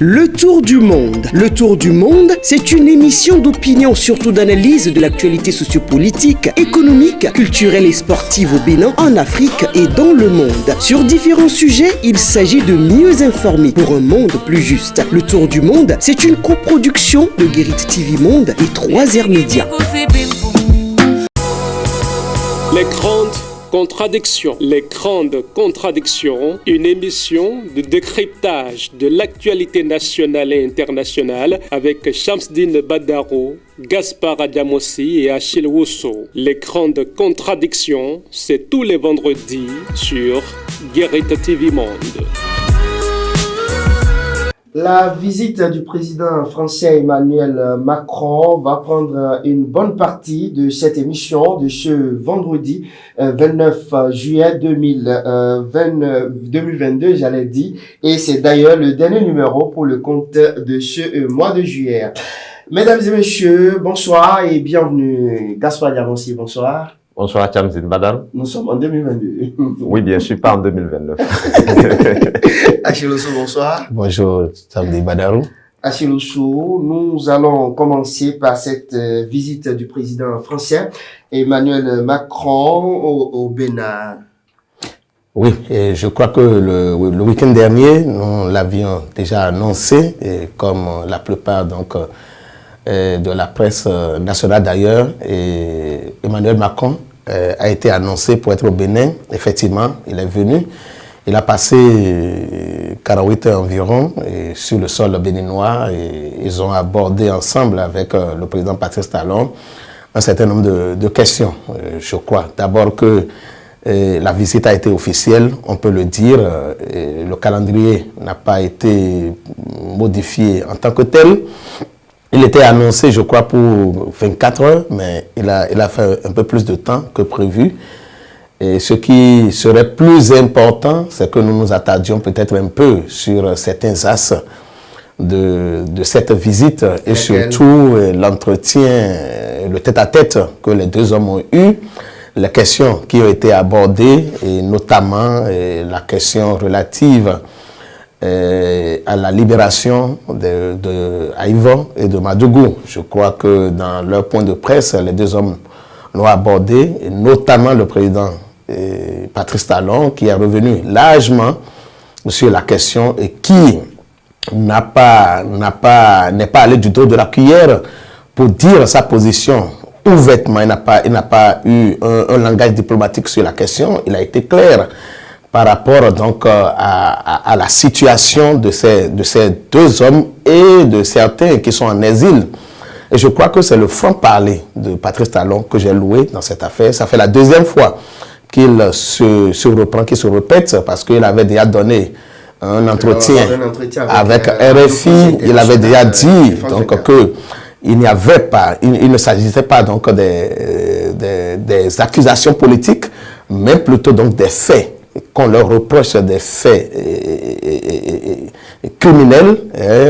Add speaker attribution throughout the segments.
Speaker 1: Le Tour du Monde. Le Tour du Monde, c'est une émission d'opinion, surtout d'analyse de l'actualité sociopolitique, économique, culturelle et sportive au Bénin, en Afrique et dans le monde. Sur différents sujets, il s'agit de mieux informer pour un monde plus juste. Le Tour du Monde, c'est une coproduction de Guérit TV Monde et 3R Média.
Speaker 2: Les grandes contradictions. Les grandes contradictions, une émission de décryptage de l'actualité nationale et internationale avec Shamsdine Badaro, Gaspard Adamossi et Achille Wusso. Les grandes contradictions, c'est tous les vendredis sur Guérit TV Monde.
Speaker 3: La visite du président français Emmanuel Macron va prendre une bonne partie de cette émission de ce vendredi 29 juillet 2022, j'allais dire. Et c'est d'ailleurs le dernier numéro pour le compte de ce mois de juillet. Mesdames et messieurs, bonsoir et bienvenue. Gaspard Diamossi, bonsoir.
Speaker 4: Bonsoir, Shamsdine Badaro.
Speaker 3: Nous sommes en 2022.
Speaker 4: Oui, bien sûr, pas en 2029.
Speaker 3: Achille Wusso, bonsoir.
Speaker 5: Bonjour, Shamsdine Badaro.
Speaker 3: Achille Wusso, nous allons commencer par cette visite du président français Emmanuel Macron au Bénin.
Speaker 5: Oui, et je crois que le week-end dernier, nous l'avions déjà annoncé, et comme la plupart de la presse nationale d'ailleurs, et Emmanuel Macron a été annoncé pour être au Bénin. Effectivement, il est venu. Il a passé 48 heures environ sur le sol béninois et ils ont abordé ensemble avec le président Patrice Talon un certain nombre de questions. Je crois d'abord que la visite a été officielle, on peut le dire. Le calendrier n'a pas été modifié en tant que tel. Il était annoncé, je crois, pour 24 heures, mais il a fait un peu plus de temps que prévu. Et ce qui serait plus important, c'est que nous nous attardions peut-être un peu sur certains axes de cette visite et surtout l'entretien, le tête-à-tête que les deux hommes ont eu, les questions qui ont été abordées, et notamment la question relative à la libération de Haïvo et de Madougou. Je crois que dans leur point de presse, les deux hommes l'ont abordé, et notamment le président Patrice Talon, qui est revenu largement sur la question et qui n'est pas allé du dos de la cuillère pour dire sa position ouvertement. Il n'a pas eu un langage diplomatique sur la question. Il a été clair par rapport donc à la situation de ces deux hommes et de certains qui sont en exil. Et je crois que c'est le franc-parler de Patrice Talon que j'ai loué dans cette affaire. Ça fait la deuxième fois qu'il se reprend, qu'il se répète, parce qu'il avait déjà donné un entretien avec RFI. Il avait déjà dit donc que il n'y avait pas, il ne s'agissait pas donc des accusations politiques, mais plutôt donc des faits, qu'on leur reproche des faits criminels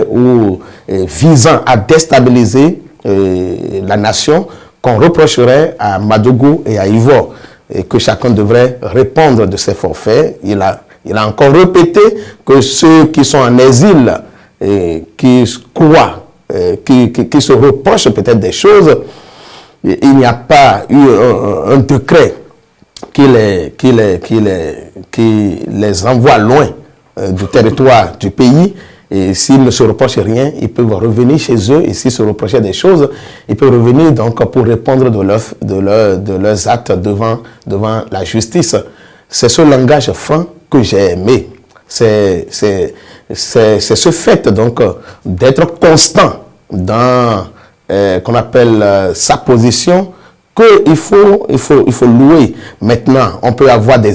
Speaker 5: ou visant à déstabiliser la nation, qu'on reprocherait à Madougou et à Haïvo, et que chacun devrait répondre de ses forfaits. Il a encore répété que ceux qui sont en exil et qui croient, qui se reprochent peut-être des choses, il n'y a pas eu un décret qui les envoie loin du territoire du pays. Et s'ils ne se reprochent rien, ils peuvent revenir chez eux. Et s'ils se reprochaient des choses, ils peuvent revenir donc pour répondre de leurs actes devant la justice. C'est ce langage franc que j'ai aimé. C'est ce fait donc d'être constant dans qu'on appelle sa position, qu'il faut louer. Maintenant, on peut avoir des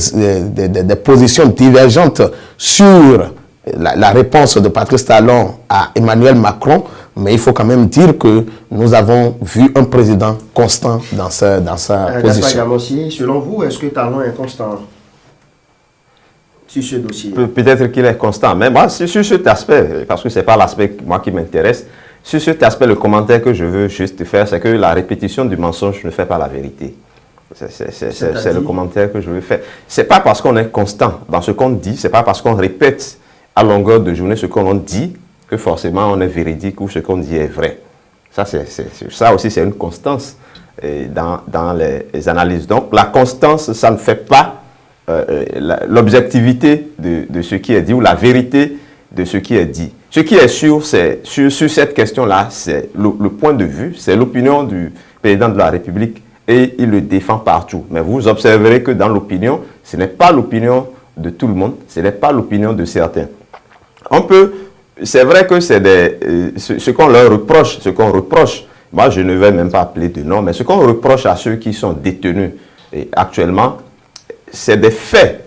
Speaker 5: positions divergentes sur la réponse de Patrice Talon à Emmanuel Macron, mais il faut quand même dire que nous avons vu un président constant dans sa position.
Speaker 3: Aussi, selon vous, est-ce que Talon est constant sur ce dossier?
Speaker 4: Peut-être qu'il est constant, mais moi, sur cet aspect, parce que ce n'est pas l'aspect qui m'intéresse, sur cet aspect, le commentaire que je veux juste faire, c'est que la répétition du mensonge ne fait pas la vérité. C'est le commentaire que je veux faire. Ce n'est pas parce qu'on est constant dans ce qu'on dit, ce n'est pas parce qu'on répète à longueur de journée ce qu'on dit, que forcément on est véridique ou ce qu'on dit est vrai. Ça aussi, c'est une constance dans les analyses. Donc, la constance, ça ne fait pas l'objectivité de ce qui est dit ou la vérité de ce qui est dit. Ce qui est sûr, c'est sur cette question-là, c'est le point de vue, c'est l'opinion du président de la République et il le défend partout. Mais vous observerez que dans l'opinion, ce n'est pas l'opinion de tout le monde, ce n'est pas l'opinion de certains. C'est vrai que c'est ce qu'on leur reproche, moi je ne vais même pas appeler de nom, mais ce qu'on reproche à ceux qui sont détenus actuellement, c'est des faits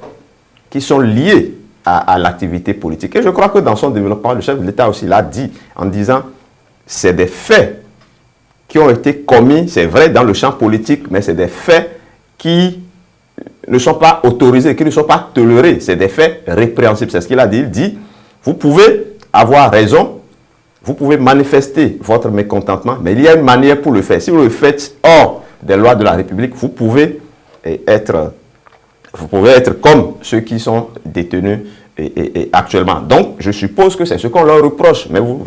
Speaker 4: qui sont liés à l'activité politique. Et je crois que dans son développement, le chef de l'État aussi l'a dit, en disant, c'est des faits qui ont été commis, c'est vrai, dans le champ politique, mais c'est des faits qui ne sont pas autorisés, qui ne sont pas tolérés. C'est des faits répréhensibles. C'est ce qu'il a dit. Il dit, vous pouvez avoir raison, vous pouvez manifester votre mécontentement, mais il y a une manière pour le faire. Si vous le faites hors des lois de la République, vous pouvez être comme ceux qui sont détenus actuellement. Donc, je suppose que c'est ce qu'on leur reproche, mais vous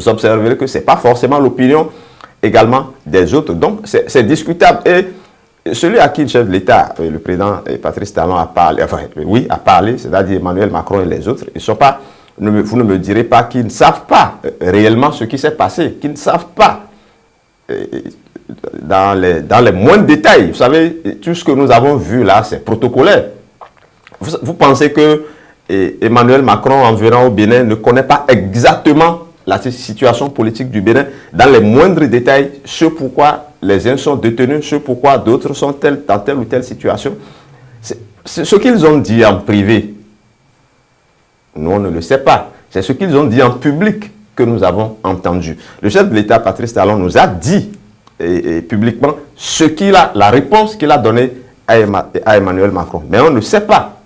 Speaker 4: observerez que ce n'est pas forcément l'opinion également des autres. Donc, c'est discutable. Et celui à qui le chef de l'État, le président Patrice Talon a parlé, c'est-à-dire Emmanuel Macron et les autres, ils sont pas, vous ne me direz pas qu'ils ne savent pas réellement ce qui s'est passé, qu'ils ne savent pas dans les moindres détails. Vous savez, tout ce que nous avons vu là, c'est protocolaire. Vous pensez que Emmanuel Macron, en venant au Bénin, ne connaît pas exactement la situation politique du Bénin dans les moindres détails, ce pourquoi les uns sont détenus, ce pourquoi d'autres sont dans telle ou telle situation. C'est ce qu'ils ont dit en privé. Nous, on ne le sait pas. C'est ce qu'ils ont dit en public que nous avons entendu. Le chef de l'État, Patrice Talon, nous a dit publiquement la réponse qu'il a donnée à Emmanuel Macron. Mais on ne sait pas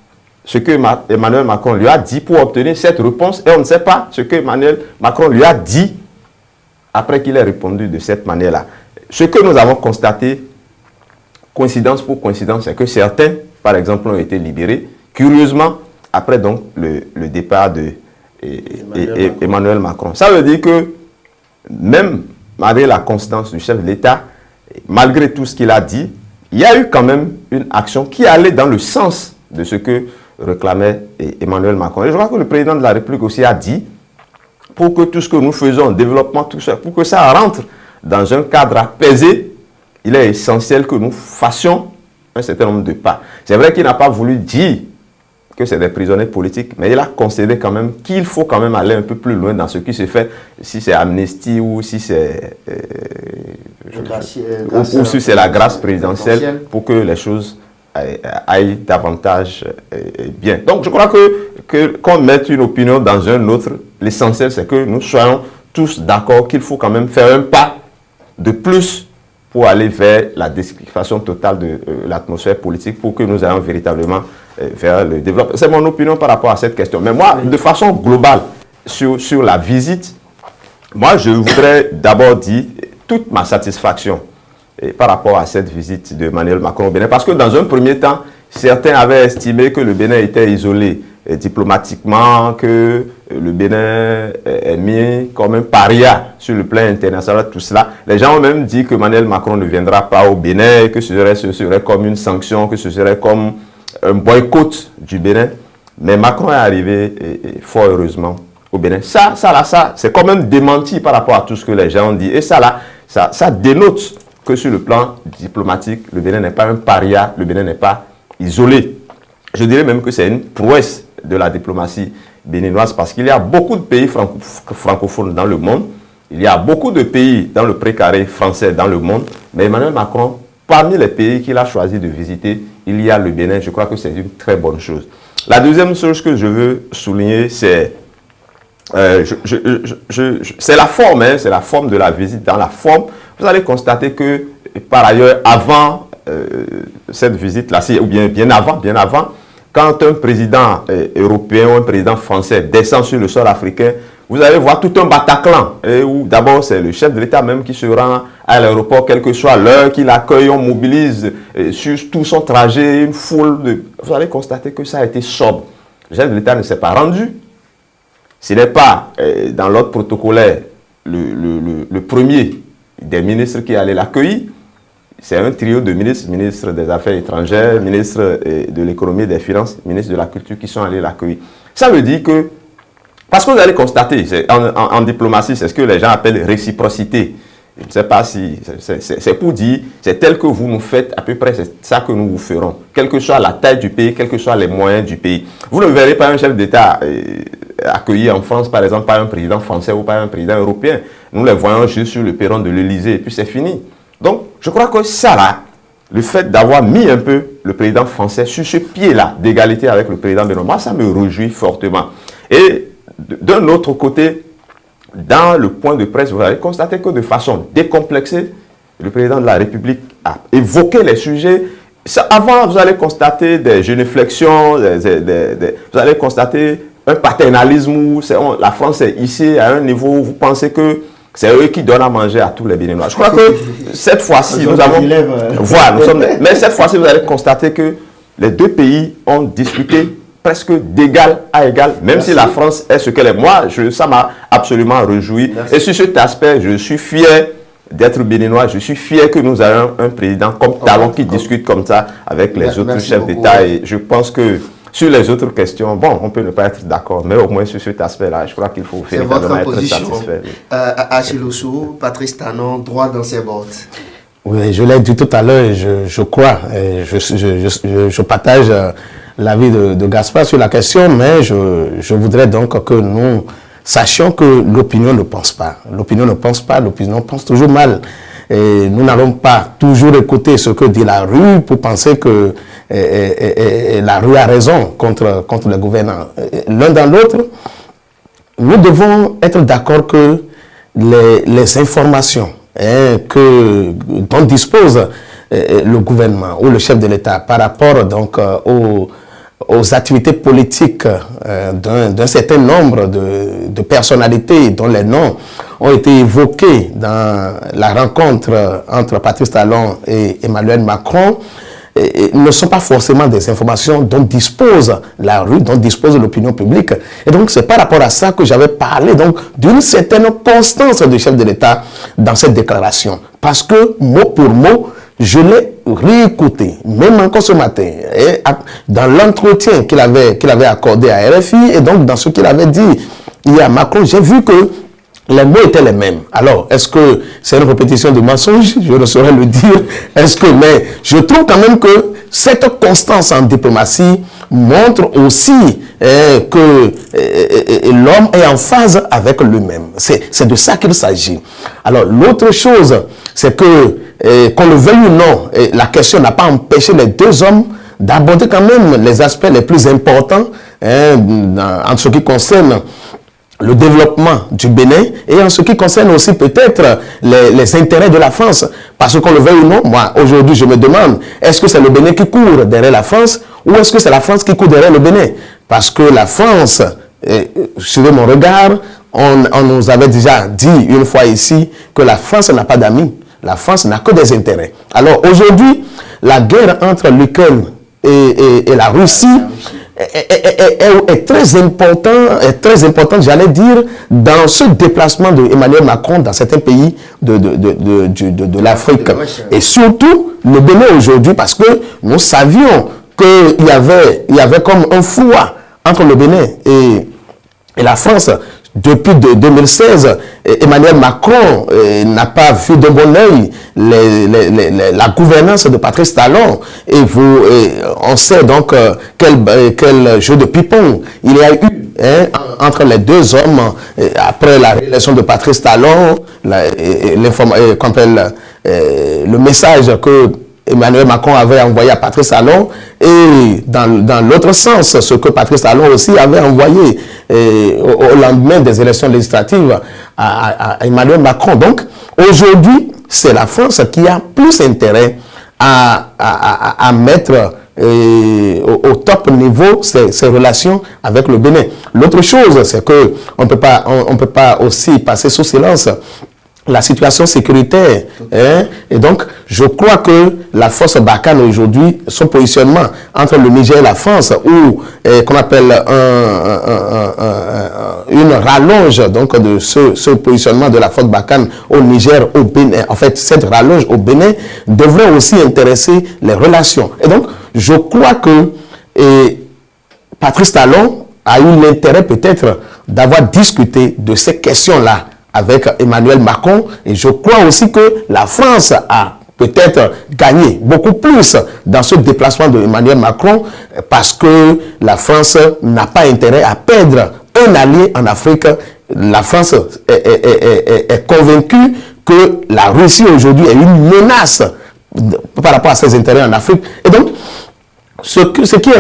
Speaker 4: ce que Emmanuel Macron lui a dit pour obtenir cette réponse et on ne sait pas ce que Emmanuel Macron lui a dit après qu'il ait répondu de cette manière-là. Ce que nous avons constaté, coïncidence pour coïncidence, c'est que certains, par exemple, ont été libérés. Curieusement, après donc le départ de Emmanuel Macron. Ça veut dire que même malgré la constance du chef de l'État, malgré tout ce qu'il a dit, il y a eu quand même une action qui allait dans le sens de ce que réclamait Emmanuel Macron. Et je crois que le président de la République aussi a dit, pour que tout ce que nous faisons, développement, tout ça, pour que ça rentre dans un cadre apaisé, il est essentiel que nous fassions un certain nombre de pas. C'est vrai qu'il n'a pas voulu dire que c'est des prisonniers politiques, mais il a considéré quand même qu'il faut quand même aller un peu plus loin dans ce qui se fait, si c'est amnistie ou si c'est la grâce présidentielle, pour que les choses aillent davantage bien. Donc je crois qu'on mette une opinion dans un autre, l'essentiel c'est que nous soyons tous d'accord qu'il faut quand même faire un pas de plus pour aller vers la description totale de l'atmosphère politique, pour que nous ayons véritablement vers le développement. C'est mon opinion par rapport à cette question. Mais moi, de façon globale, sur la visite, moi, je voudrais d'abord dire toute ma satisfaction par rapport à cette visite de Emmanuel Macron au Bénin. Parce que dans un premier temps, certains avaient estimé que le Bénin était isolé diplomatiquement, que le Bénin est mis comme un paria sur le plan international, tout cela. Les gens ont même dit que Emmanuel Macron ne viendra pas au Bénin, que ce serait comme une sanction, que ce serait comme un boycott du Bénin. Mais Macron est arrivé, fort heureusement, au Bénin. Ça, c'est quand même démenti par rapport à tout ce que les gens ont dit. Et ça dénote que sur le plan diplomatique, le Bénin n'est pas un paria, le Bénin n'est pas isolé. Je dirais même que c'est une prouesse de la diplomatie béninoise, parce qu'il y a beaucoup de pays francophones dans le monde, il y a beaucoup de pays dans le précaré français dans le monde, mais Emmanuel Macron, parmi les pays qu'il a choisi de visiter, il y a le Bénin. Je crois que c'est une très bonne chose. La deuxième chose que je veux souligner, c'est la forme, c'est la forme de la visite. Dans la forme, vous allez constater que, par ailleurs, avant cette visite-là, ou bien avant, quand un président européen ou un président français descend sur le sol africain, vous allez voir tout un Bataclan, où d'abord c'est le chef de l'État même qui se rend à l'aéroport, quelle que soit l'heure qu'il accueille, on mobilise sur tout son trajet, une foule de... Vous allez constater que ça a été sobre. Le chef de l'État ne s'est pas rendu Ce n'est pas dans l'ordre protocolaire le premier des ministres qui allait l'accueillir. C'est un trio de ministres, ministre des Affaires étrangères, ministre de l'économie et des finances, ministre de la culture qui sont allés l'accueillir. Ça veut dire que, parce que vous allez constater, en diplomatie, c'est ce que les gens appellent réciprocité. Je ne sais pas si c'est pour dire, c'est tel que vous nous faites, à peu près c'est ça que nous vous ferons. Quelle que soit la taille du pays, quels que soient les moyens du pays. Vous ne verrez pas un chef d'État accueilli en France, par exemple, par un président français ou par un président européen. Nous les voyons juste sur le perron de l'Élysée et puis c'est fini. Donc, je crois que ça là, le fait d'avoir mis un peu le président français sur ce pied-là d'égalité avec le président Benoît, moi, ça me réjouit fortement. Et d'un autre côté, dans le point de presse, vous allez constater que de façon décomplexée, le président de la République a évoqué les sujets. Avant, vous allez constater des génuflexions, vous allez constater un paternalisme où la France est ici à un niveau où vous pensez que c'est eux qui donnent à manger à tous les Béninois. Je crois que cette fois-ci, nous avons... Voilà, mais cette fois-ci, vous allez constater que les deux pays ont discuté presque d'égal à égal, même si la France est ce qu'elle est. Moi, ça m'a absolument réjoui. Et sur cet aspect, je suis fier d'être béninois. Je suis fier que nous ayons un président comme Talon qui discute comme ça avec les autres chefs d'État. Et je pense que sur les autres questions, bon, on peut ne pas être d'accord, mais au moins sur cet aspect-là, je crois qu'il faut véritablement être satisfait.
Speaker 3: Achille Ossou, Patrice Talon, droit dans ses bottes.
Speaker 5: Oui, je l'ai dit tout à l'heure, je crois, je partage l'avis de Gaspard sur la question, mais je voudrais donc que nous sachions que l'opinion ne pense pas. L'opinion ne pense pas, l'opinion pense toujours mal. Et nous n'allons pas toujours écouter ce que dit la rue pour penser que la rue a raison contre le gouvernement. L'un dans l'autre, nous devons être d'accord que les informations dont dispose le gouvernement ou le chef de l'État par rapport donc aux activités politiques d'un certain nombre de personnalités dont les noms ont été évoqués dans la rencontre entre Patrice Talon et Emmanuel Macron, ne sont pas forcément des informations dont dispose la rue, dont dispose l'opinion publique. Et donc, c'est par rapport à ça que j'avais parlé donc d'une certaine constance du chef de l'État dans cette déclaration. Parce que, mot pour mot, je l'ai réécouté, même encore ce matin, et dans l'entretien qu'il avait accordé à RFI, et donc dans ce qu'il avait dit hier à Macron, j'ai vu que les mots étaient les mêmes. Alors, est-ce que c'est une répétition de mensonges? Je ne saurais le dire. Mais je trouve quand même que cette constance en diplomatie montre aussi que l'homme est en phase avec lui-même. C'est de ça qu'il s'agit. Alors, l'autre chose, c'est que, qu'on le veuille ou non, la question n'a pas empêché les deux hommes d'aborder quand même les aspects les plus importants en ce qui concerne le développement du Bénin et en ce qui concerne aussi peut-être les intérêts de la France. Parce qu'on le veuille ou non, moi aujourd'hui je me demande, est-ce que c'est le Bénin qui court derrière la France ou est-ce que c'est la France qui court derrière le Bénin? Parce que la France, suivez mon regard, on nous avait déjà dit une fois ici que la France n'a pas d'amis, la France n'a que des intérêts. Alors aujourd'hui, la guerre entre l'Ukraine et la Russie est très important, j'allais dire, dans ce déplacement de Emmanuel Macron dans certains pays de l'Afrique. Et surtout, le Bénin aujourd'hui, parce que nous savions qu'il y avait comme un froid entre le Bénin et la France. Depuis 2016, Emmanuel Macron n'a pas vu de bon oeil la gouvernance de Patrice Talon. Et on sait donc quel jeu de ping-pong il y a eu entre les deux hommes après la réélection de Patrice Talon, le message que Emmanuel Macron avait envoyé à Patrice Talon et dans l'autre sens, ce que Patrice Talon aussi avait envoyé au lendemain des élections législatives à Emmanuel Macron. Donc aujourd'hui, c'est la France qui a plus intérêt à mettre au top niveau ses relations avec le Bénin. L'autre chose, c'est que on peut pas aussi passer sous silence la situation sécuritaire. Et donc, je crois que la force Barkhane aujourd'hui, son positionnement entre le Niger et la France, ou qu'on appelle une rallonge donc, de ce positionnement de la force Barkhane au Niger, au Bénin, en fait, cette rallonge au Bénin devrait aussi intéresser les relations. Et donc, je crois que Patrice Talon a eu l'intérêt peut-être d'avoir discuté de ces questions-là avec Emmanuel Macron, et je crois aussi que la France a peut-être gagné beaucoup plus dans ce déplacement de Emmanuel Macron, parce que la France n'a pas intérêt à perdre un allié en Afrique. La France est convaincue que la Russie aujourd'hui est une menace par rapport à ses intérêts en Afrique. Et donc, ce qui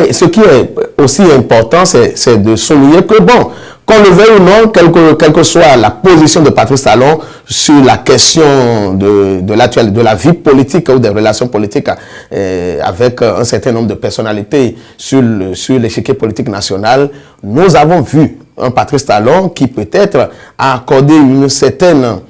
Speaker 5: est aussi important, c'est de souligner que, bon, qu'on le veuille ou non, quelle que soit la position de Patrice Talon sur la question de la vie politique ou des relations politiques avec un certain nombre de personnalités sur l'échiquier politique national, nous avons vu un Patrice Talon qui peut-être a accordé une certaine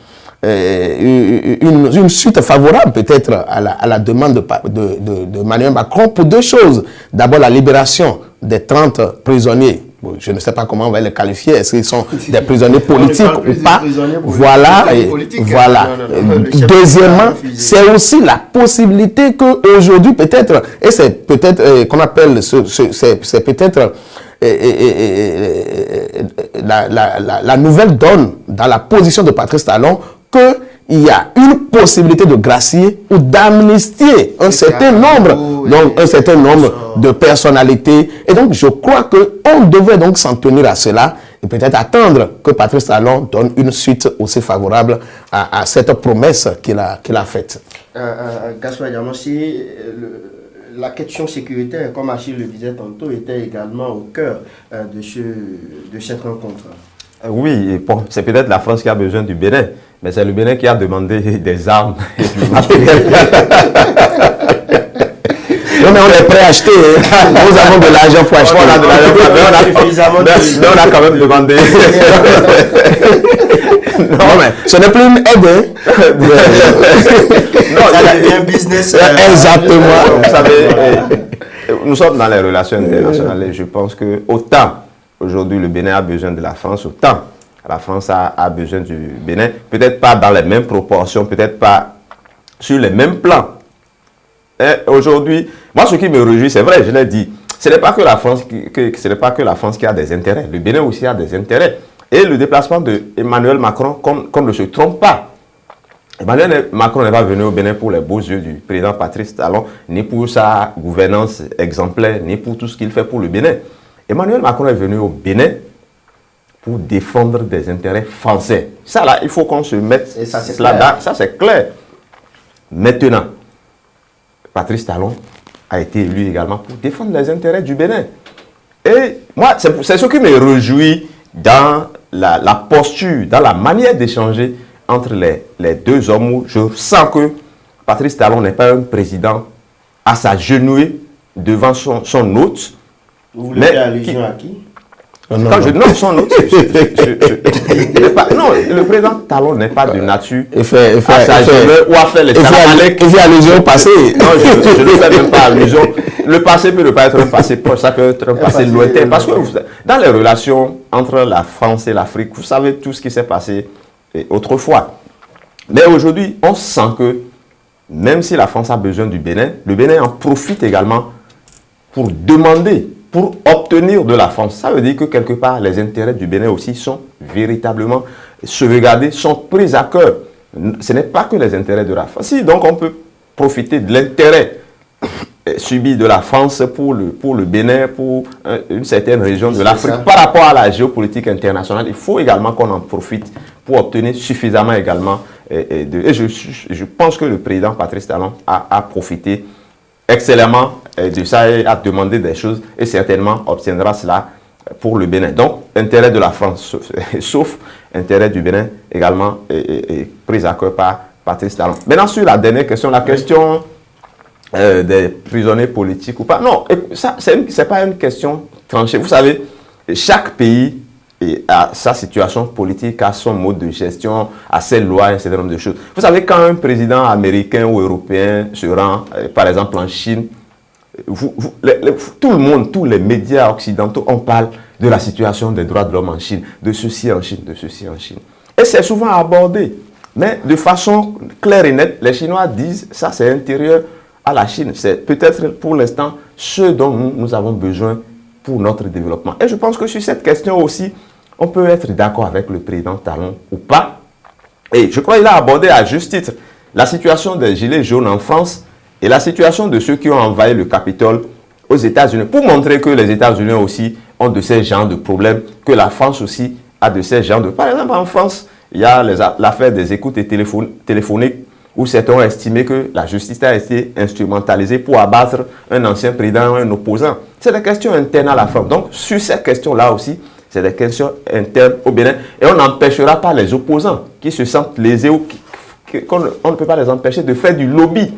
Speaker 5: une suite favorable peut-être à la demande de Emmanuel Macron pour deux choses. D'abord, la libération des 30 prisonniers. Je ne sais pas comment on va les qualifier, est-ce qu'ils sont des prisonniers politiques ou pas. Voilà. Voilà. Deuxièmement, c'est aussi la possibilité qu'aujourd'hui peut-être, et c'est peut-être qu'on appelle, c'est peut-être la nouvelle donne dans la position de Patrice Talon, qu'il y a une possibilité de gracier ou d'amnistier un certain nombre de personnalités. Et donc, je crois qu'on devait donc s'en tenir à cela et peut-être attendre que Patrice Talon donne une suite aussi favorable à cette promesse qu'il a faite.
Speaker 3: Gaspard Diamansi, la question sécuritaire, comme Achille le disait tantôt, était également au cœur de cette rencontre.
Speaker 4: Oui, bon, c'est peut-être la France qui a besoin du Bénin, mais c'est le Bénin qui a demandé des armes et du matériel.
Speaker 5: Non, mais on est prêt à acheter. Nous avons de l'argent pour acheter.
Speaker 4: On a de l'argent, mais on a quand même demandé.
Speaker 5: Non, mais ce n'est plus une aide.
Speaker 3: Non, ça devient un business.
Speaker 5: Exactement.
Speaker 4: Vous savez, nous sommes dans les relations internationales et je pense que autant aujourd'hui le Bénin a besoin de la France, autant la France a besoin du Bénin. Peut-être pas dans les mêmes proportions, peut-être pas sur les mêmes plans. Et aujourd'hui, moi ce qui me réjouit, c'est vrai, je l'ai dit, ce n'est pas que la France qui a des intérêts, le Bénin aussi a des intérêts. Et le déplacement d'Emmanuel Macron, qu'on ne se trompe pas, Emmanuel Macron n'est pas venu au Bénin pour les beaux yeux du président Patrice Talon, ni pour sa gouvernance exemplaire, ni pour tout ce qu'il fait pour le Bénin. Emmanuel Macron est venu au Bénin pour défendre des intérêts français. Ça là, il faut qu'on se mette là-dedans, ça c'est clair. Maintenant, Patrice Talon a été élu également pour défendre les intérêts du Bénin. Et moi, c'est ce qui me réjouit dans la posture, dans la manière d'échanger entre les deux hommes, où je sens que Patrice Talon n'est pas un président à s'agenouiller devant son hôte.
Speaker 3: Vous voulez faire allusion à qui?
Speaker 5: Non,
Speaker 4: son hôte. Non, le président Talon n'est pas de nature
Speaker 5: à
Speaker 4: s'agenouiller ou à faire les
Speaker 5: salades. Il fait allusion au passé.
Speaker 4: Non, je ne fais même pas allusion. Le passé peut ne pas être un passé proche, ça peut être un passé lointain. Parce que dans les relations entre la France et l'Afrique, vous savez tout ce qui s'est passé autrefois. Mais aujourd'hui, on sent que même si la France a besoin du Bénin, le Bénin en profite également pour demander, pour obtenir de la France. Ça veut dire que quelque part, les intérêts du Bénin aussi sont véritablement sauvegardés, sont pris à cœur. Ce n'est pas que les intérêts de la France. Si, donc on peut profiter de l'intérêt subi de la France pour le Bénin, pour une certaine région de l'Afrique, par rapport à la géopolitique internationale, il faut également qu'on en profite pour obtenir suffisamment également. Et je pense que le président Patrice Talon a profité excellemment de ça et a demandé des choses et certainement obtiendra cela pour le Bénin. Donc, intérêt de la France, sauf intérêt du Bénin également est pris à cœur par Patrice Talon. Maintenant, sur la dernière question, la question des prisonniers politiques ou pas. Non, ça, c'est pas une question tranchée. Vous savez, chaque pays et à sa situation politique, à son mode de gestion, à ses lois, un certain nombre de choses. Vous savez, quand un président américain ou européen se rend, par exemple en Chine, tout le monde, tous les médias occidentaux, on parle de la situation des droits de l'homme en Chine, de ceci en Chine, de ceci en Chine. Et c'est souvent abordé, mais de façon claire et nette, les Chinois disent, ça c'est intérieur à la Chine. C'est peut-être pour l'instant ce dont nous avons besoin pour notre développement. Et je pense que sur cette question aussi, on peut être d'accord avec le président Talon ou pas. Et je crois qu'il a abordé à juste titre la situation des Gilets jaunes en France et la situation de ceux qui ont envahi le Capitole aux États-Unis, pour montrer que les États-Unis aussi ont de ces genres de problèmes, que la France aussi a de ces genres de... Par exemple, en France, il y a l'affaire des écoutes téléphoniques où certains ont estimé que la justice a été instrumentalisée pour abattre un ancien président ou un opposant. C'est des questions internes à la France. Donc, sur ces questions-là aussi, c'est des questions internes au Bénin. Et on n'empêchera pas les opposants qui se sentent lésés ou on ne peut pas les empêcher de faire du lobby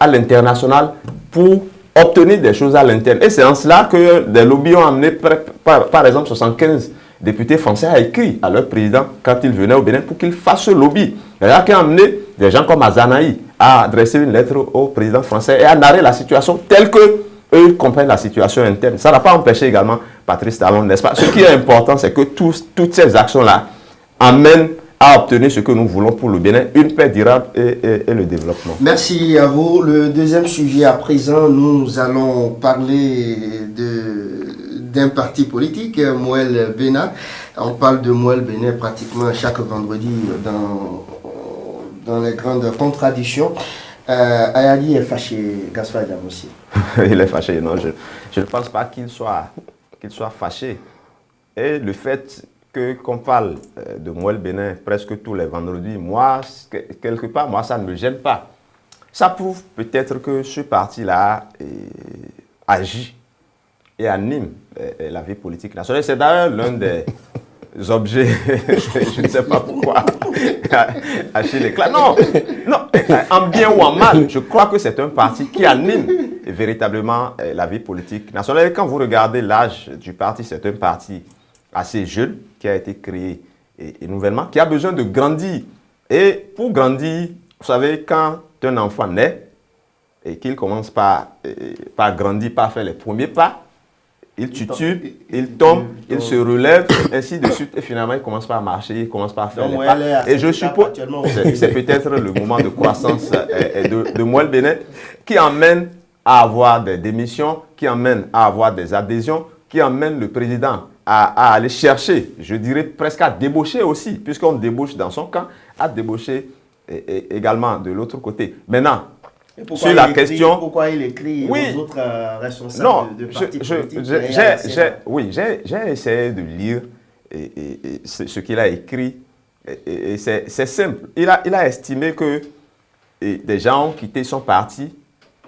Speaker 4: à l'international pour obtenir des choses à l'interne. Et c'est en cela que des lobbies ont amené, par exemple, 75 députés français à écrit à leur président quand il venait au Bénin pour qu'il fasse ce lobby. Il y a qui a amené des gens comme Azanaï à adresser une lettre au président français et à narrer la situation telle que eux comprennent la situation interne. Ça n'a pas empêché également Patrice Talon, n'est-ce pas? Ce qui est important, c'est que toutes ces actions-là amènent à obtenir ce que nous voulons pour le Bénin, une paix durable et le développement.
Speaker 3: Merci à vous. Le deuxième sujet à présent, nous allons parler d'un parti politique, Mouel Bénin. On parle de Mouel Bénin pratiquement chaque vendredi dans les grandes contradictions. Ayali est fâché, Gaspard Diamossi.
Speaker 4: Il est fâché, non, je ne pense pas qu'il soit fâché. Et le fait qu'on parle de Mouel Bénin presque tous les vendredis, moi, quelque part, moi, ça ne me gêne pas. Ça prouve peut-être que ce parti-là agit et anime la vie politique nationale. C'est d'ailleurs l'un des objets, je ne sais pas pourquoi, Achille éclate. Non, en bien ou en mal, je crois que c'est un parti qui anime véritablement la vie politique nationale. Et quand vous regardez l'âge du parti, c'est un parti assez jeune, qui a été créé et nouvellement, qui a besoin de grandir. Et pour grandir, vous savez, quand un enfant naît et qu'il commence par grandir, par faire les premiers pas, il titube, il tombe, il se relève, ainsi de suite, et finalement il commence par marcher, il commence par faire les pas. Et je suppose que c'est peut-être le moment de croissance de Mouel Bénin qui emmène à avoir des démissions, qui emmène à avoir des adhésions, qui emmène le président à aller chercher, je dirais presque à débaucher aussi, puisqu'on débauche dans son camp, à débaucher également de l'autre côté. Maintenant, sur la question...
Speaker 3: Pourquoi il écrit aux autres responsables de partis politiques?
Speaker 4: Oui, j'ai essayé de lire ce qu'il a écrit, et c'est simple. Il a estimé que des gens ont quitté son parti,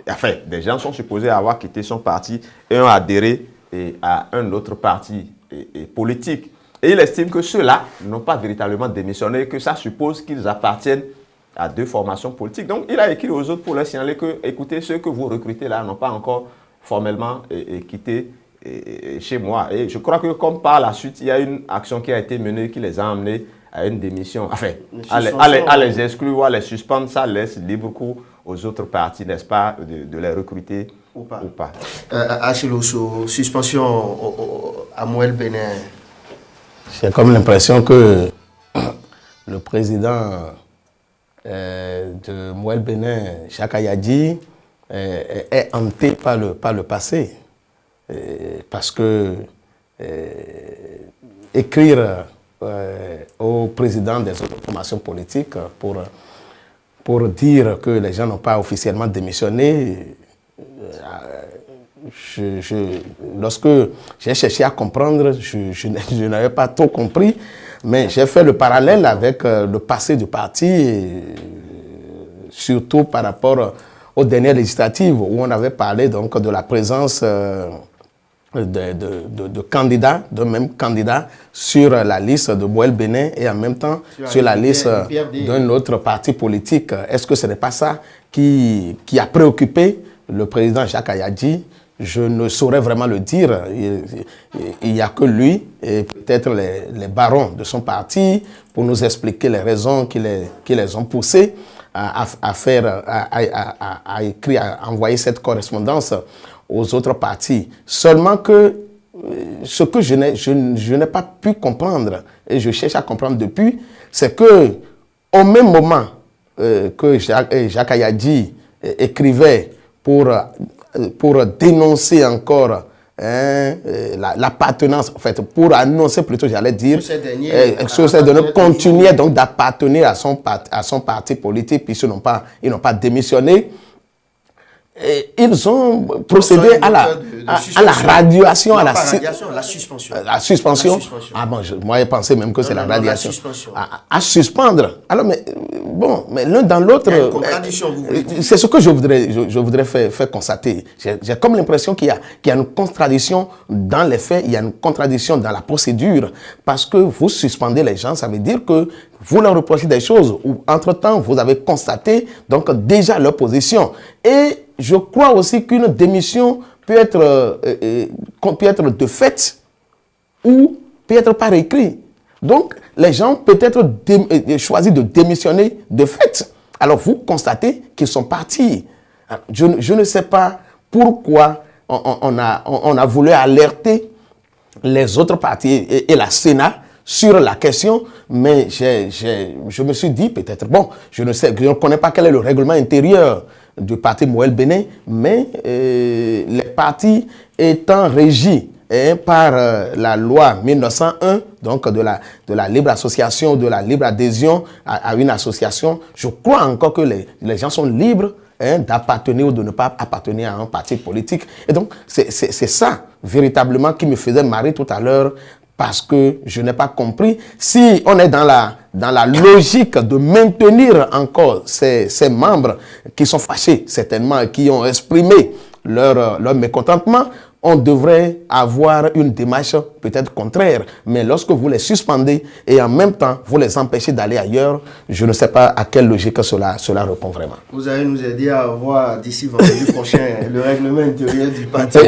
Speaker 4: enfin, des gens sont supposés avoir quitté son parti et ont adhéré à un autre parti politique. Et il estime que ceux-là n'ont pas véritablement démissionné, que ça suppose qu'ils appartiennent à deux formations politiques. Donc, il a écrit aux autres pour leur signaler que, écoutez, ceux que vous recrutez là n'ont pas encore formellement quitté chez moi. Et je crois que comme par la suite, il y a une action qui a été menée qui les a amenés à une démission. Enfin, à les exclure ou à les suspendre, ça laisse libre cours aux autres partis, n'est-ce pas, de les recruter ou pas.
Speaker 3: Achiloso, suspension à Mouel Bénin.
Speaker 5: J'ai comme l'impression que le président de Mouel Bénin, Jacques Ayadji, est hanté par le passé. Parce que écrire au président des autres formations politiques pour dire que les gens n'ont pas officiellement démissionné, lorsque j'ai cherché à comprendre, je n'avais pas tout compris, mais j'ai fait le parallèle avec le passé du parti, surtout par rapport aux dernières législatives où on avait parlé donc de la présence de candidats, de même candidats sur la liste de Mouel Bénin et en même temps sur la liste d'un autre parti politique. Est-ce que ce n'est pas ça qui a préoccupé le président Jacques Ayadji je ne saurais vraiment le dire. Il n'y a que lui et peut-être les barons de son parti pour nous expliquer les raisons qui les ont poussés à écrire, à envoyer cette correspondance aux autres partis. Seulement que ce que je n'ai pas pu comprendre, et je cherche à comprendre depuis, c'est que au même moment que Jacques Ayadji écrivait pour dénoncer encore l'appartenance, en fait, pour annoncer plutôt, j'allais dire, sur ces derniers continuaient donc d'appartenir à son parti politique, puisqu'ils n'ont pas démissionné. Et ils ont procédé à la radiation, à la suspension. La suspension. Ah bon, moi, je pensais même que c'est la radiation. À suspendre. Alors, mais l'un dans l'autre, c'est ce que je voudrais faire constater. J'ai comme l'impression qu'il y a une contradiction dans les faits, il y a une contradiction dans la procédure, parce que vous suspendez les gens, ça veut dire que vous leur reprochez des choses, ou entre-temps, vous avez constaté donc déjà leur position. Et je crois aussi qu'une démission peut être de fait ou peut être par écrit. Donc, les gens peut-être choisissent de démissionner de fait. Alors, vous constatez qu'ils sont partis. Je ne sais pas pourquoi on a voulu alerter les autres partis et la Sénat sur la question, mais je me suis dit peut-être, je ne connais pas quel est le règlement intérieur du parti Moël Bénin, mais les partis étant régis par la loi 1901, donc de la libre association, de la libre adhésion à une association, je crois encore que les gens sont libres d'appartenir ou de ne pas appartenir à un parti politique. Et donc, c'est ça, véritablement, qui me faisait marrer tout à l'heure, parce que je n'ai pas compris. Si on est dans la logique de maintenir encore ces membres qui sont fâchés, certainement, qui ont exprimé leur mécontentement, on devrait avoir une démarche peut-être contraire. Mais lorsque vous les suspendez et en même temps, vous les empêchez d'aller ailleurs, je ne sais pas à quelle logique cela répond vraiment.
Speaker 3: Vous allez nous aider à voir d'ici vendredi prochain le règlement intérieur du parti.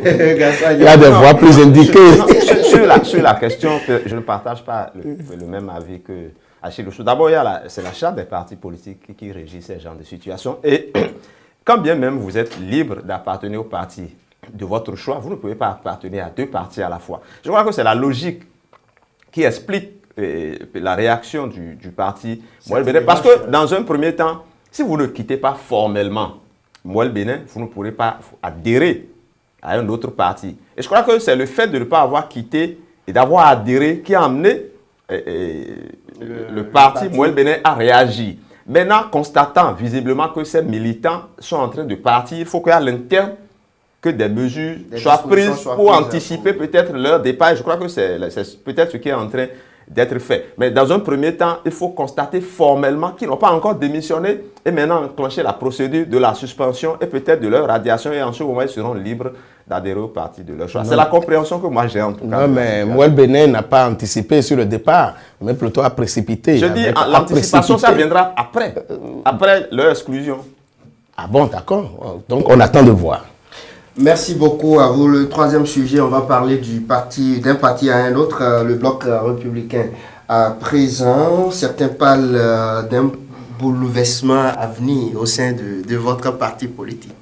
Speaker 5: Il y a des voix plus indiquées.
Speaker 4: Sur la question, je ne partage pas le même avis que Achille Louchou. D'abord, c'est la charte des partis politiques qui régit ces genres de situations. Et quand bien même vous êtes libre d'appartenir au parti de votre choix, vous ne pouvez pas appartenir à deux partis à la fois. Je crois que c'est la logique qui explique la réaction du parti Moël Bénin. Parce que dans un premier temps, si vous ne quittez pas formellement Moël Bénin, vous ne pourrez pas adhérer à un autre parti. Et je crois que c'est le fait de ne pas avoir quitté et d'avoir adhéré qui a amené le parti Moël Bénin à réagir. Maintenant, constatant visiblement que ces militants sont en train de partir, il faut qu'à l'interne, que des mesures soient prises pour anticiper peut-être leur départ. Et je crois que c'est peut-être ce qui est en train d'être fait. Mais dans un premier temps, il faut constater formellement qu'ils n'ont pas encore démissionné et maintenant enclencher la procédure de la suspension et peut-être de leur radiation. Et en ce moment, ils seront libres d'adhérer au parti de leur choix. C'est la compréhension que moi j'ai en tout cas.
Speaker 5: Non, mais Moël Bénin n'a pas anticipé sur le départ, mais plutôt a précipité.
Speaker 4: Je dis, l'anticipation, ça viendra après leur exclusion.
Speaker 5: Ah bon, d'accord. Donc, on attend de voir.
Speaker 3: Merci beaucoup à vous. Le troisième sujet, on va parler d'un parti à un autre, le bloc républicain. À présent, certains parlent d'un bouleversement à venir au sein de votre parti politique.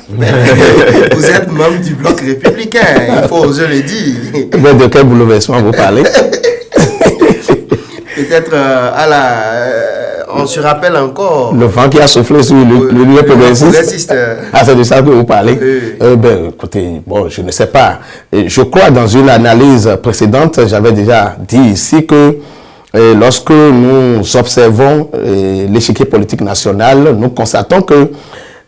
Speaker 3: Vous êtes membre du bloc républicain, il faut oser le dire.
Speaker 5: Mais de quel bouleversement vous parlez?
Speaker 3: Peut-être on se rappelle encore.
Speaker 5: Le vent qui a soufflé sur le progressiste. Ah, c'est de ça que vous parlez? Écoutez, je ne sais pas. Je crois dans une analyse précédente, j'avais déjà dit ici que lorsque nous observons l'échiquier politique national, nous constatons que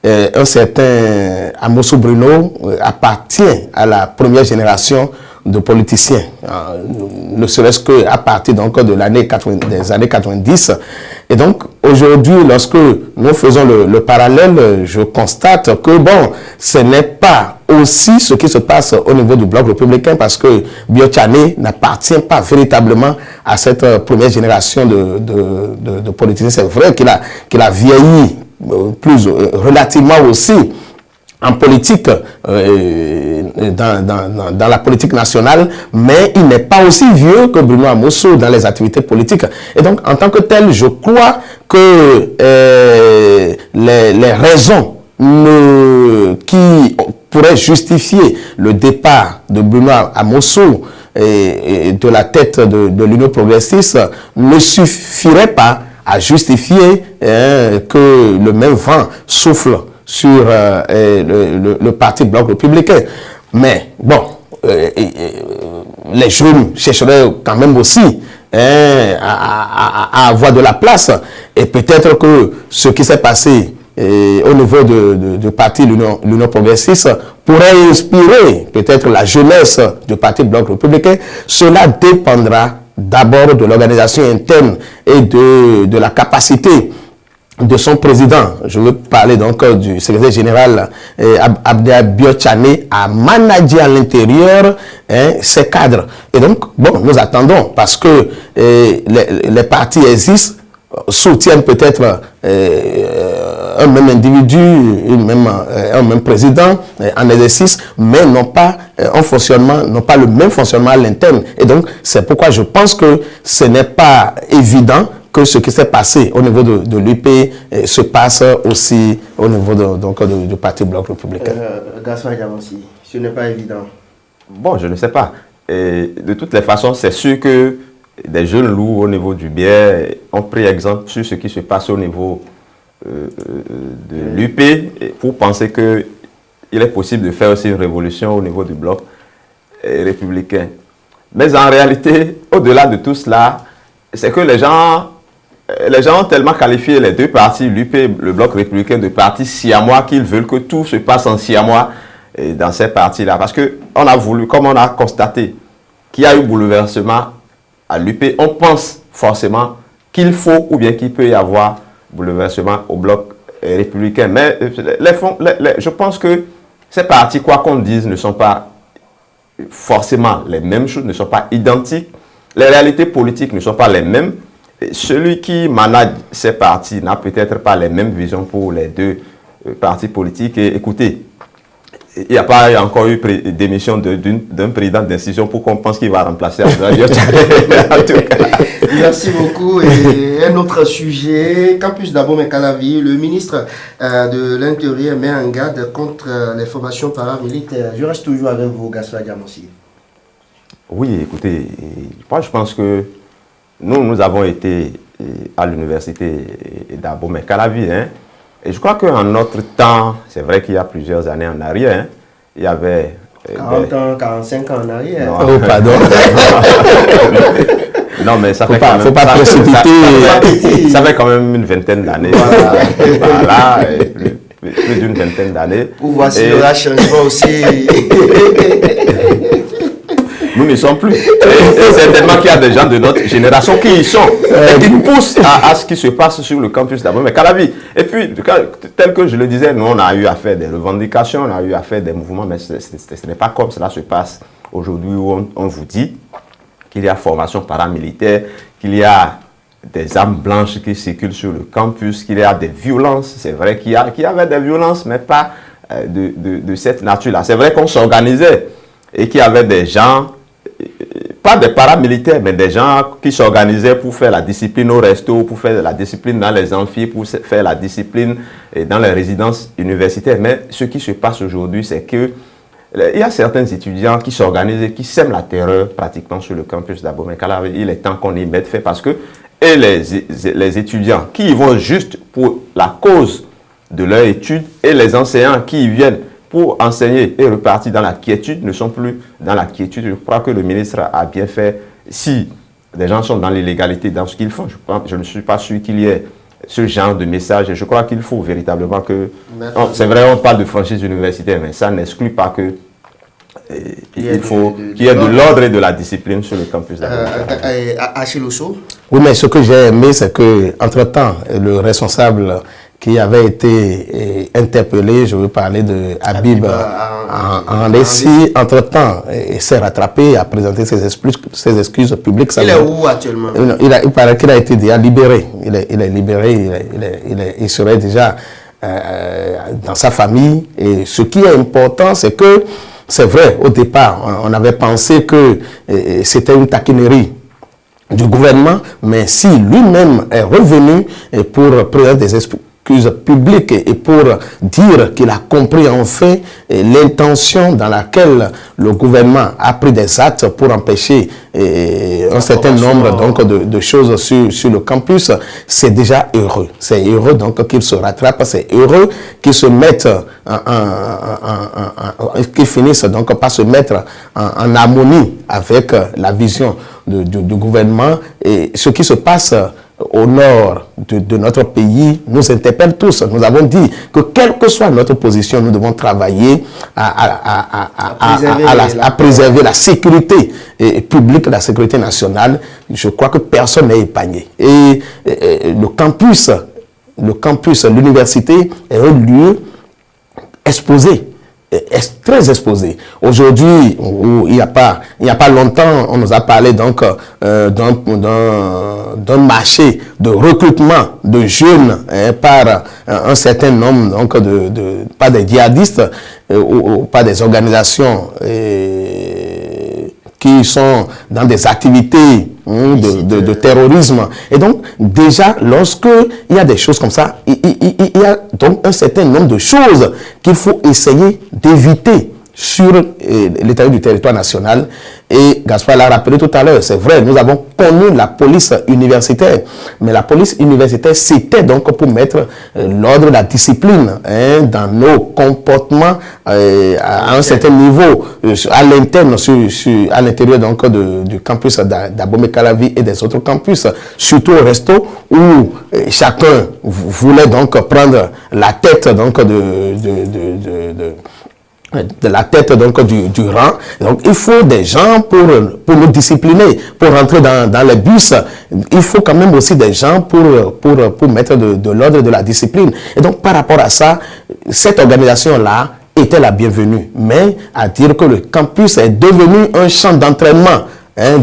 Speaker 5: un certain Amosou Bruno appartient à la première génération de politiciens, ne serait-ce qu'à partir donc des années 90. Et donc, aujourd'hui, lorsque nous faisons le parallèle, je constate que, ce n'est pas aussi ce qui se passe au niveau du bloc républicain, parce que Biotchane n'appartient pas véritablement à cette première génération de politiciens. C'est vrai qu'il a vieilli relativement aussi en politique, dans la politique nationale, mais il n'est pas aussi vieux que Bruno Amosso dans les activités politiques. Et donc, en tant que tel, je crois que les raisons qui pourraient justifier le départ de Bruno Amosso et de la tête de l'Union progressiste ne suffiraient pas à justifier que le même vent souffle sur le parti Bloc républicain. Mais bon, les jeunes chercheraient quand même aussi à avoir de la place. Et peut-être que ce qui s'est passé au niveau du parti l'Union progressiste pourrait inspirer peut-être la jeunesse du parti Bloc républicain. Cela dépendra d'abord de l'organisation interne et de la capacité de son président. Je veux parler donc du secrétaire général Abdel Biochane à manager à l'intérieur ses cadres. Et donc, bon, nous attendons parce que les partis existent, soutiennent peut-être un même individu, un même président en exercice, mais n'ont pas un fonctionnement, n'ont pas le même fonctionnement à l'interne. Et donc, c'est pourquoi je pense que ce n'est pas évident que ce qui s'est passé au niveau de l'UP se passe aussi au niveau du Parti Bloc républicain.
Speaker 3: Gaspard Diamansi, ce n'est pas évident.
Speaker 4: Bon, je ne sais pas. Et de toutes les façons, c'est sûr que des jeunes loups au niveau du biais ont pris exemple sur ce qui se passe au niveau de l'UP pour penser qu'il est possible de faire aussi une révolution au niveau du Bloc républicain. Mais en réalité, au-delà de tout cela, c'est que les gens ont tellement qualifié les deux partis, l'UP et le Bloc républicain, de partis siamois qu'ils veulent que tout se passe en siamois dans ces partis-là. Parce qu'on a voulu, comme on a constaté qu'il y a eu bouleversement à l'UP, on pense forcément qu'il faut ou bien qu'il peut y avoir bouleversement au Bloc républicain. Mais je pense que ces partis, quoi qu'on dise, ne sont pas forcément les mêmes choses, ne sont pas identiques. Les réalités politiques ne sont pas les mêmes. Celui qui manage ces partis n'a peut-être pas les mêmes visions pour les deux partis politiques. Et écoutez, il n'y a pas encore eu démission d'un président d'institution pour qu'on pense qu'il va remplacer Abdoulaye Diop.
Speaker 3: Merci beaucoup. Et un autre sujet, Campus d'Abomey-Calavi, le ministre de l'Intérieur met en garde contre les formations paramilitaires. Je reste toujours avec vous, Gaspard Diamansi.
Speaker 4: Oui, écoutez, moi je pense que nous avons été à l'université d'Abomey-Calavi, et je crois qu'en notre temps, c'est vrai qu'il y a plusieurs années en arrière, il y avait...
Speaker 3: 40 ans, 45 ans en arrière.
Speaker 4: Non,
Speaker 5: Oh, pardon.
Speaker 4: Non, mais ça
Speaker 5: faut
Speaker 4: fait
Speaker 5: pas,
Speaker 4: quand même...
Speaker 5: faut pas précipiter.
Speaker 4: Ça fait quand même une vingtaine d'années. Voilà, plus d'une vingtaine d'années.
Speaker 3: Pour voir s'il y aura changement aussi.
Speaker 4: Nous ne sommes plus. Et certainement qu'il y a des gens de notre génération qui y sont et qui poussent à ce qui se passe sur le campus d'Abomey-Calavi. Et puis, tel que je le disais, nous, on a eu à faire des revendications, on a eu à faire des mouvements, mais ce n'est pas comme cela se passe aujourd'hui où on vous dit qu'il y a formation paramilitaire, qu'il y a des armes blanches qui circulent sur le campus, qu'il y a des violences. C'est vrai qu'il y avait des violences, mais pas de cette nature-là. C'est vrai qu'on s'organisait et qu'il y avait des gens, pas des paramilitaires, mais des gens qui s'organisaient pour faire la discipline au resto, pour faire la discipline dans les amphis, pour faire la discipline dans les résidences universitaires. Mais ce qui se passe aujourd'hui, c'est que il y a certains étudiants qui s'organisent et qui sèment la terreur pratiquement sur le campus d'Abomey-Calavi. Il est temps qu'on y mette fait parce que les étudiants qui y vont juste pour la cause de leur étude et les enseignants qui y viennent pour enseigner et repartir dans la quiétude ne sont plus dans la quiétude. Je crois que le ministre a bien fait. Si des gens sont dans l'illégalité dans ce qu'ils font, je ne suis pas sûr qu'il y ait ce genre de message. Et je crois qu'il faut véritablement que... C'est vrai, on parle de franchise universitaire, mais ça n'exclut pas que il faut qu'il y ait de l'ordre et de la discipline sur le campus
Speaker 3: Achille Osso.
Speaker 5: Oui, mais ce que j'ai aimé, c'est que entre-temps, le responsable qui avait été interpellé, je veux parler de Habib en récit, entre-temps, il s'est rattrapé, a présenté ses excuses publiques.
Speaker 3: Il est où actuellement?
Speaker 5: Il paraît qu'il a été déjà libéré. Il est libéré, il serait déjà dans sa famille. Et ce qui est important, c'est que, c'est vrai, au départ, on avait pensé que c'était une taquinerie du gouvernement, mais si lui-même est revenu pour présenter des excuses publiques et pour dire qu'il a compris enfin l'intention dans laquelle le gouvernement a pris des actes pour empêcher un certain nombre donc, de choses sur le campus, c'est déjà heureux. C'est heureux donc qu'il se rattrape, c'est heureux qu'il se mette qu'il finisse donc par se mettre en harmonie avec la vision du gouvernement. Et ce qui se passe au nord de notre pays nous interpelle tous. Nous avons dit que quelle que soit notre position, nous devons travailler à préserver la sécurité publique, la sécurité nationale. Je crois que personne n'est épargné. Et le campus, l'université est un lieu exposé. Est très exposé. Aujourd'hui, il n'y a pas longtemps, on nous a parlé donc d'un marché de recrutement de jeunes par un certain nombre donc pas des djihadistes ou pas des organisations qui sont dans des activités de terrorisme. Et donc, déjà, lorsque il y a des choses comme ça, il y a donc un certain nombre de choses qu'il faut essayer d'éviter sur l'état du territoire national. Et Gaspard l'a rappelé tout à l'heure, c'est vrai, nous avons connu la police universitaire, mais la police universitaire, c'était donc pour mettre l'ordre, la discipline dans nos comportements à un certain niveau, à l'interne, à l'intérieur donc du campus d'Abomey-Calavi et des autres campus, surtout au resto où chacun voulait donc prendre la tête donc de la tête donc du rang. Donc il faut des gens pour nous discipliner, pour rentrer dans les bus. Il faut quand même aussi des gens pour mettre de l'ordre, de la discipline. Et donc par rapport à ça, cette organisation-là était la bienvenue. Mais à dire que le campus est devenu un champ d'entraînement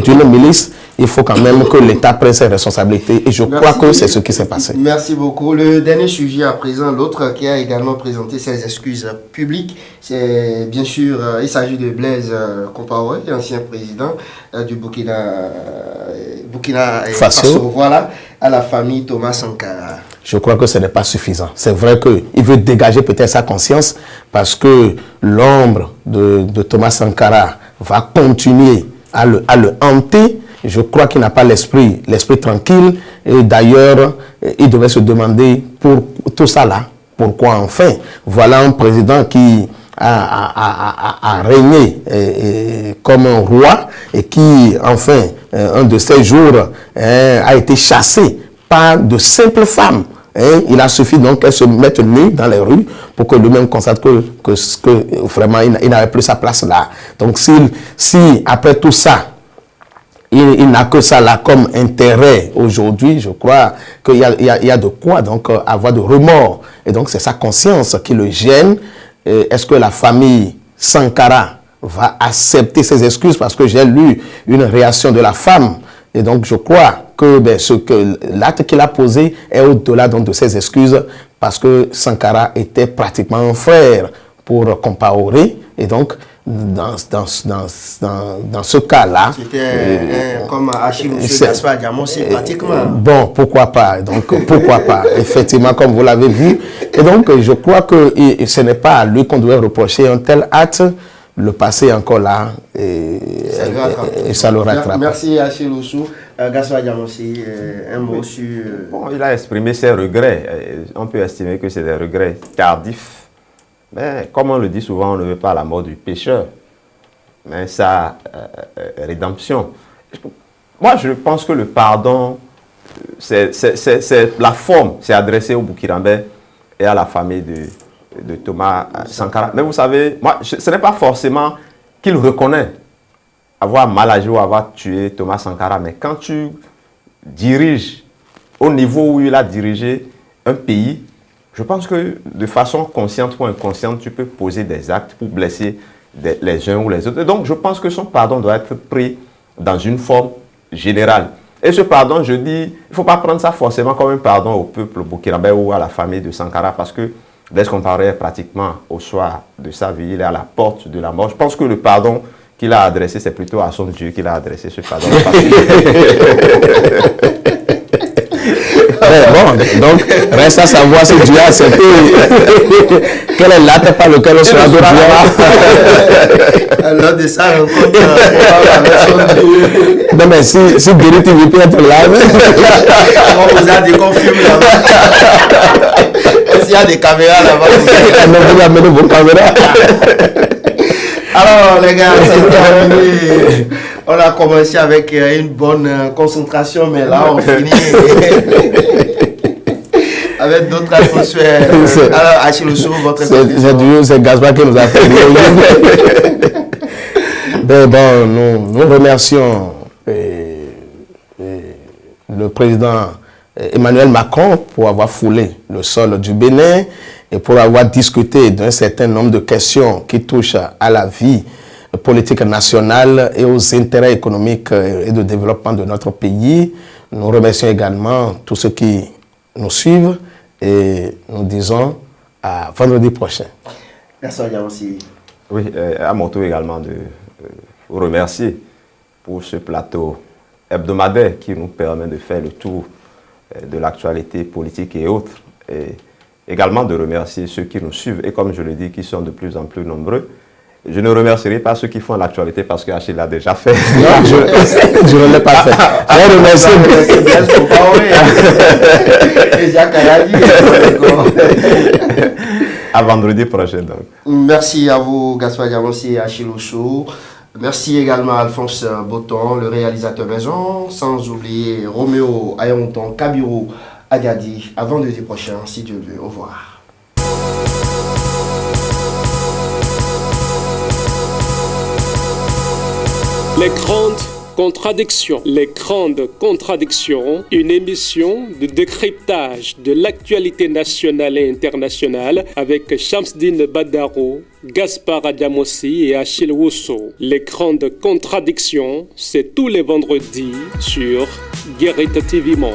Speaker 5: d'une milice, il faut quand même que l'État prenne ses responsabilités. Et je crois que c'est ce qui s'est passé.
Speaker 3: Merci beaucoup. Le dernier sujet à présent, l'autre qui a également présenté ses excuses publiques, c'est bien sûr, il s'agit de Blaise Compaoré, ancien président du Burkina Faso. Voilà, à la famille Thomas Sankara.
Speaker 5: Je crois que ce n'est pas suffisant. C'est vrai qu'il veut dégager peut-être sa conscience parce que l'ombre de Thomas Sankara va continuer à le hanter. Je crois qu'il n'a pas l'esprit tranquille. Et d'ailleurs, il devait se demander pour tout ça là, pourquoi enfin. Voilà un président qui a régné comme un roi et qui, enfin, un de ces jours, a été chassé par de simples femmes. Il a suffi donc qu'elle se mette nue dans les rues pour que lui-même constate que vraiment il n'avait plus sa place là. Donc si après tout ça, il n'a que ça là comme intérêt aujourd'hui, je crois qu'il y a de quoi donc avoir de remords. Et donc c'est sa conscience qui le gêne. Est-ce que la famille Sankara va accepter ses excuses? Parce que j'ai lu une réaction de la femme. Et donc je crois que l'acte qu'il a posé est au-delà de ses excuses, parce que Sankara était pratiquement un frère pour Compaoré. Et donc dans ce cas-là,
Speaker 3: c'était comme Achille Gaspard Diamossi pratiquement.
Speaker 5: Bon, pourquoi pas? Donc pourquoi pas? Effectivement, comme vous l'avez vu. Et donc je crois que ce n'est pas à lui qu'on doit reprocher un tel acte. Le passé est encore là et ça le rattrape.
Speaker 3: Merci Achille Oussou. Gaspard Diamossi, un mot sur...
Speaker 4: Bon, il a exprimé ses regrets. On peut estimer que c'est des regrets tardifs. Mais comme on le dit souvent, on ne veut pas la mort du pécheur, mais sa rédemption. Moi, je pense que le pardon, c'est la forme, c'est adressé au Burkinabé et à la famille de Thomas Sankara. Mais vous savez, moi, ce n'est pas forcément qu'il reconnaît avoir mal agi ou avoir tué Thomas Sankara, mais quand tu diriges au niveau où il a dirigé un pays, Je pense que de façon consciente ou inconsciente, tu peux poser des actes pour blesser les uns ou les autres. Et donc, je pense que son pardon doit être pris dans une forme générale. Et ce pardon, je dis, il ne faut pas prendre ça forcément comme un pardon au peuple burkinabé ou à la famille de Sankara, parce que dès qu'on parlait pratiquement au soir de sa vie, il est à la porte de la mort. Je pense que le pardon qu'il a adressé, c'est plutôt à son Dieu qu'il a adressé ce pardon.
Speaker 5: Bon, donc, reste à savoir si Dieu a accepté. Quel est l'acte par lequel on sera de Dieu.
Speaker 3: Alors, de ça, rencontre la version Dieu.
Speaker 5: Non, mais si Guéry TV peut être là,
Speaker 3: On vous a dit qu'on filme là-bas. Est-ce qu'il y a des caméras là-bas?
Speaker 5: non, vous amenez vos caméras.
Speaker 3: Alors, les gars, c'est terminé. On a commencé avec une bonne concentration, mais là, on finit avec d'autres atmosphères. Alors, Achille Sou, votre contribution.
Speaker 5: C'est Gaspard qui nous a fait rire. Ben, bon, nous remercions le président Emmanuel Macron pour avoir foulé le sol du Bénin et pour avoir discuté d'un certain nombre de questions qui touchent à la vie politique nationale et aux intérêts économiques et de développement de notre pays. Nous remercions également tous ceux qui nous suivent et nous disons à vendredi prochain.
Speaker 3: Merci à vous aussi.
Speaker 4: Oui, à mon tour également de vous remercier pour ce plateau hebdomadaire qui nous permet de faire le tour de l'actualité politique et autres. Et également de remercier ceux qui nous suivent et comme je le dis, qui sont de plus en plus nombreux. Je ne remercierai pas ceux qui font l'actualité parce que Achille l'a déjà fait.
Speaker 5: Non, je ne l'ai pas fait. Je remercie.
Speaker 4: À vendredi prochain donc.
Speaker 3: Merci à vous, Gaspard Diamansi et Achille Sou. Merci également à Alphonse Boton, le réalisateur maison, sans oublier Roméo Ayonton, Kabiru Agadi. À vendredi prochain, si Dieu veut. Au revoir.
Speaker 2: Les grandes contradictions. Les grandes contradictions, une émission de décryptage de l'actualité nationale et internationale avec Shamsdine Badaro, Gaspard Adamossi et Achille Wusso. Les grandes contradictions, c'est tous les vendredis sur Guérite TV Monde.